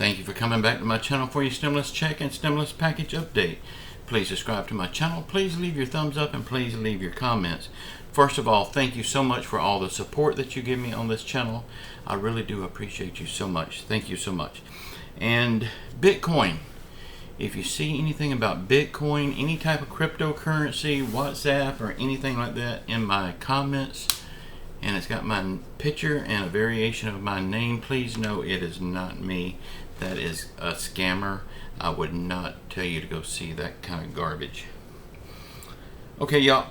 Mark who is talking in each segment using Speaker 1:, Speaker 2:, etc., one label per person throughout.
Speaker 1: Thank you for coming back to my channel for your stimulus check and stimulus package update. Please subscribe to my channel. Please leave your thumbs up and please leave your comments. First of all, thank you so much for all the support that you give me on this channel. I really do appreciate you so much. Thank you so much. And Bitcoin. If you see anything about Bitcoin, any type of cryptocurrency, WhatsApp, or anything like that in my comments, and it's got my picture and a variation of my name, please know it is not me. That is a scammer. I would not tell you to go see that kind of garbage. Okay, y'all.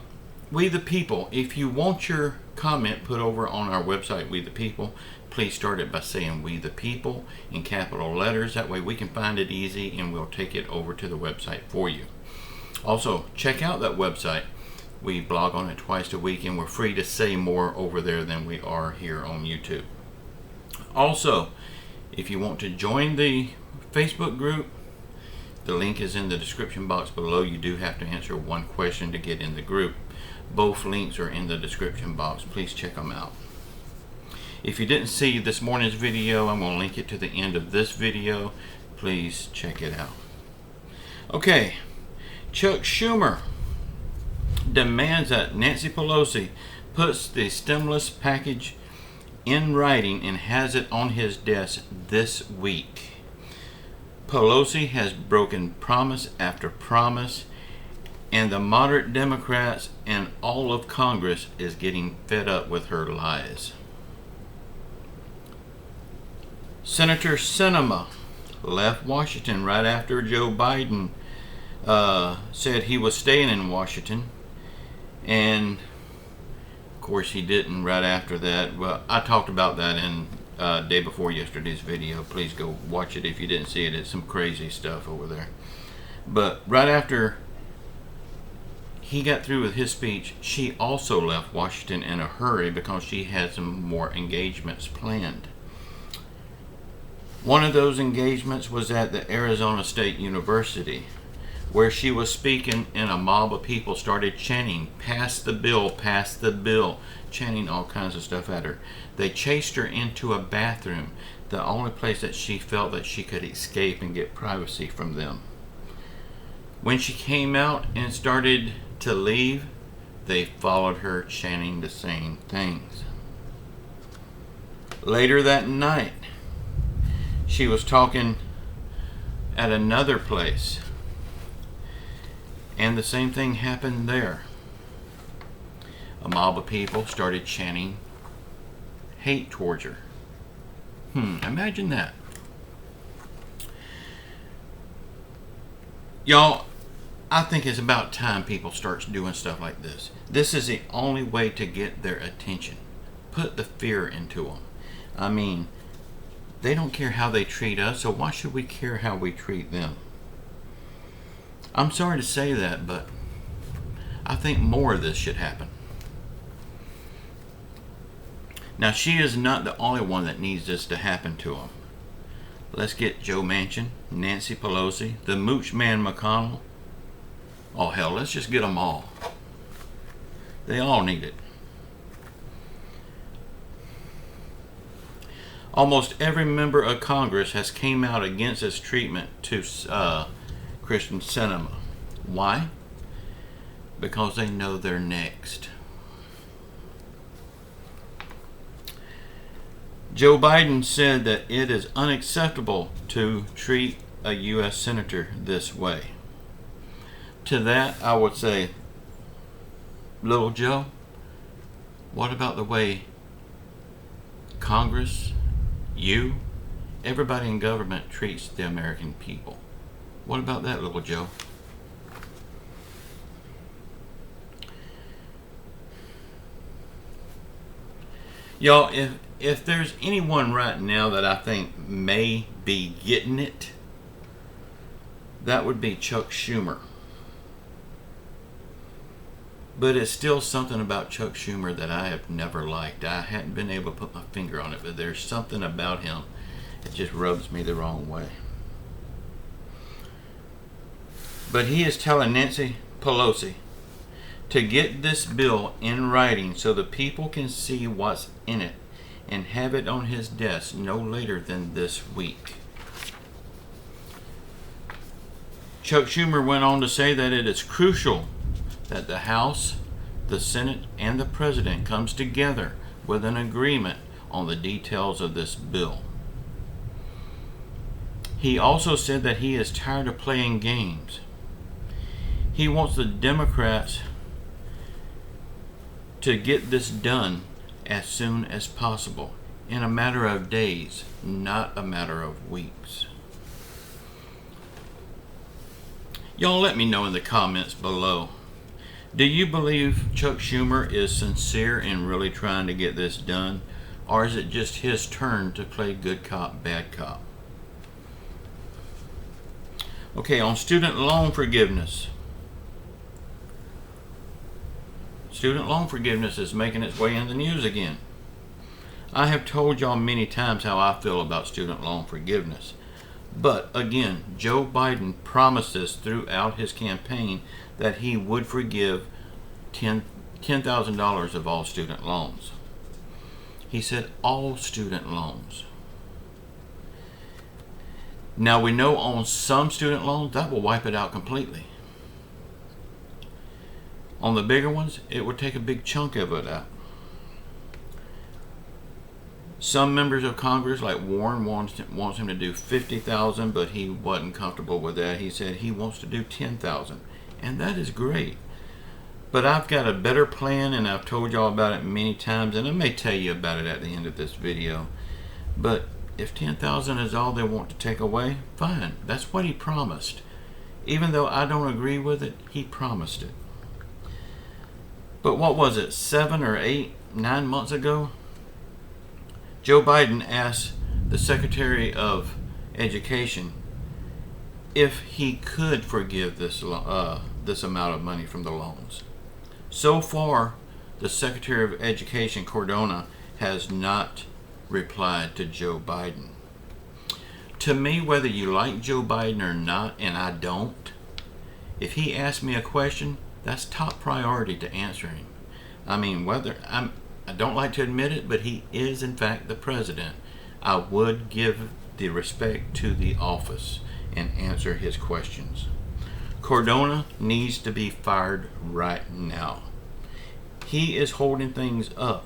Speaker 1: We the People. If you want your comment put over on our website, We the People, please start it by saying We the People in capital letters. That way we can find it easy and we'll take it over to the website for you. Also, check out that website. We blog on it twice a week and we're free to say more over there than we are here on YouTube. Also, if you want to join the Facebook group, the link is in the description box below. You do have to answer one question to get in the group. Both links are in the description box. Please check them out. If you didn't see this morning's video, I'm going to link it to the end of this video. Please check it out. Okay, Chuck Schumer demands that Nancy Pelosi puts the stimulus package in writing and has it on his desk this week. Pelosi has broken promise after promise, and the moderate Democrats and all of Congress is getting fed up with her lies. Senator Sinema left Washington right after Joe Biden said he was staying in Washington, and of course he didn't right after that. Well, I talked about that in day before yesterday's video. Please go watch it if you didn't see it. It's some crazy stuff over there. But right after he got through with his speech, she also left Washington in a hurry because she had some more engagements planned. One of those engagements was at the Arizona State University, where she was speaking and a mob of people started chanting, "Pass the bill, pass the bill," chanting all kinds of stuff at her. They chased her into a bathroom, the only place that she felt that she could escape and get privacy from them. When she came out and started to leave, they followed her chanting the same things. Later that night, she was talking at another place, and the same thing happened there. A mob of people started chanting hate towards her. Imagine that. Y'all, I think it's about time people start doing stuff like this. This is the only way to get their attention. Put the fear into them. I mean, they don't care how they treat us, so why should we care how we treat them? I'm sorry to say that, but I think more of this should happen. Now, she is not the only one that needs this to happen to them. Let's get Joe Manchin, Nancy Pelosi, the Mooch Man McConnell. Oh, hell, let's just get them all. They all need it. Almost every member of Congress has came out against this treatment to Christian Sinema. Why? Because they know they're next. Joe Biden said that it is unacceptable to treat a U.S. senator this way. To that, I would say, little Joe, what about the way Congress, you, everybody in government treats the American people? What about that, little Joe? Y'all, if there's anyone right now that I think may be getting it, that would be Chuck Schumer. But it's still something about Chuck Schumer that I have never liked. I hadn't been able to put my finger on it, but there's something about him that just rubs me the wrong way. But he is telling Nancy Pelosi to get this bill in writing so the people can see what's in it and have it on his desk no later than this week. Chuck Schumer went on to say that it is crucial that the House, the Senate, and the President comes together with an agreement on the details of this bill. He also said that he is tired of playing games. He wants the Democrats to get this done as soon as possible, in a matter of days, not a matter of weeks. Y'all let me know in the comments below. Do you believe Chuck Schumer is sincere in really trying to get this done? Or is it just his turn to play good cop, bad cop? Okay, on student loan forgiveness. Student loan forgiveness is making its way in the news again. I have told y'all many times how I feel about student loan forgiveness. But again, Joe Biden promised us throughout his campaign that he would forgive $10,000 of all student loans. He said all student loans. Now we know on some student loans that will wipe it out completely. On the bigger ones, it would take a big chunk of it out. Some members of Congress, like Warren, wants him to do $50,000, but he wasn't comfortable with that. He said he wants to do $10,000, and that is great. But I've got a better plan, and I've told y'all about it many times, and I may tell you about it at the end of this video. But if $10,000 is all they want to take away, fine. That's what he promised. Even though I don't agree with it, he promised it. But what was it, 7 or 8, 9 months ago? Joe Biden asked the Secretary of Education if he could forgive this amount of money from the loans. So far, the Secretary of Education, Cardona, has not replied to Joe Biden. To me, whether you like Joe Biden or not, and I don't, if he asks me a question, that's top priority to answer him. I mean, I don't like to admit it, but he is in fact the president. I would give the respect to the office and answer his questions. Cardona needs to be fired right now. He is holding things up.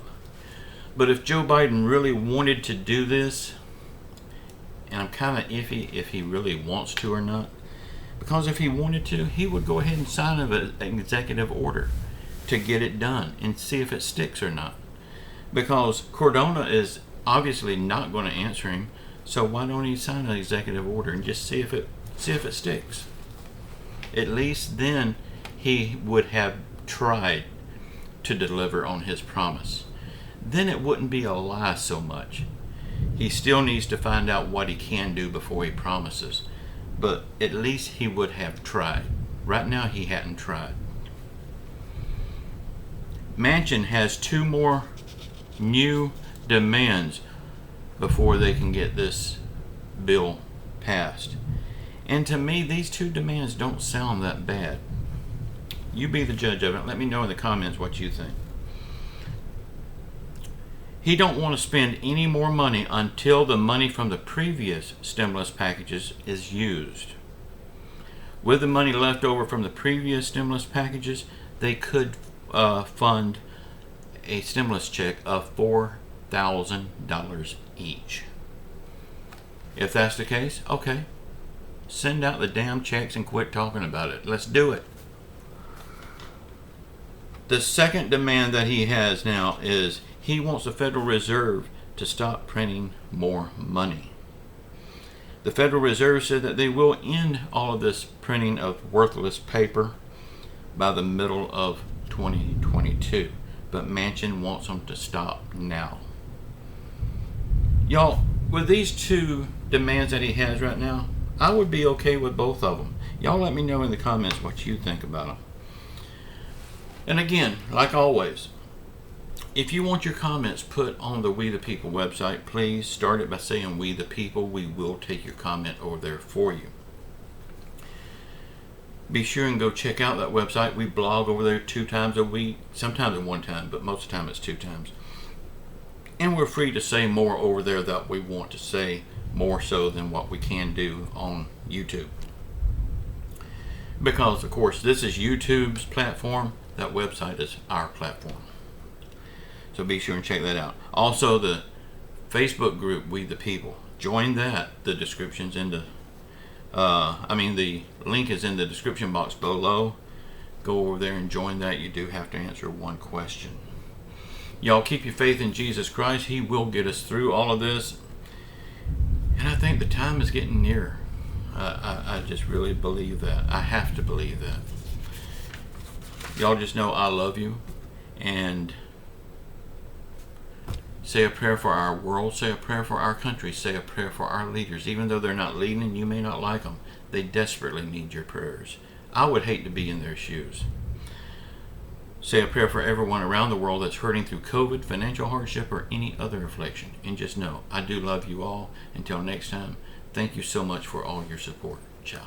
Speaker 1: But if Joe Biden really wanted to do this, and I'm kind of iffy if he really wants to or not, because if he wanted to, he would go ahead and sign an executive order to get it done and see if it sticks or not. Because Cardona is obviously not going to answer him, so why don't he sign an executive order and just see if it sticks? At least then he would have tried to deliver on his promise. Then it wouldn't be a lie so much. He still needs to find out what he can do before he promises, but at least he would have tried. Right now he hadn't tried. Manchin has 2 more new demands before they can get this bill passed. And to me, these 2 demands don't sound that bad. You be the judge of it. Let me know in the comments what you think. He don't want to spend any more money until the money from the previous stimulus packages is used. With the money left over from the previous stimulus packages, they could fund a stimulus check of $4,000 each. If that's the case, okay. Send out the damn checks and quit talking about it. Let's do it. The second demand that he has now is he wants the Federal Reserve to stop printing more money. The Federal Reserve said that they will end all of this printing of worthless paper by the middle of 2022. But Manchin wants them to stop now. Y'all, with these 2 demands that he has right now, I would be okay with both of them. Y'all let me know in the comments what you think about them. And again, like always, if you want your comments put on the We the People website, please start it by saying We the People. We will take your comment over there for you. Be sure and go check out that website. We blog over there 2 times a week, sometimes 1 time, but most of the time it's 2 times. And we're free to say more over there that we want to say, more so than what we can do on YouTube. Because, of course, this is YouTube's platform. That website is our platform. So be sure and check that out. Also, the Facebook group, We the People. Join that. The description's in the... the link is in the description box below. Go over there and join that. You do have to answer one question. Y'all keep your faith in Jesus Christ. He will get us through all of this. And I think the time is getting near. I just really believe that. I have to believe that. Y'all just know I love you. And say a prayer for our world. Say a prayer for our country. Say a prayer for our leaders. Even though they're not leading and you may not like them, they desperately need your prayers. I would hate to be in their shoes. Say a prayer for everyone around the world that's hurting through COVID, financial hardship, or any other affliction. And just know, I do love you all. Until next time, thank you so much for all your support. Ciao.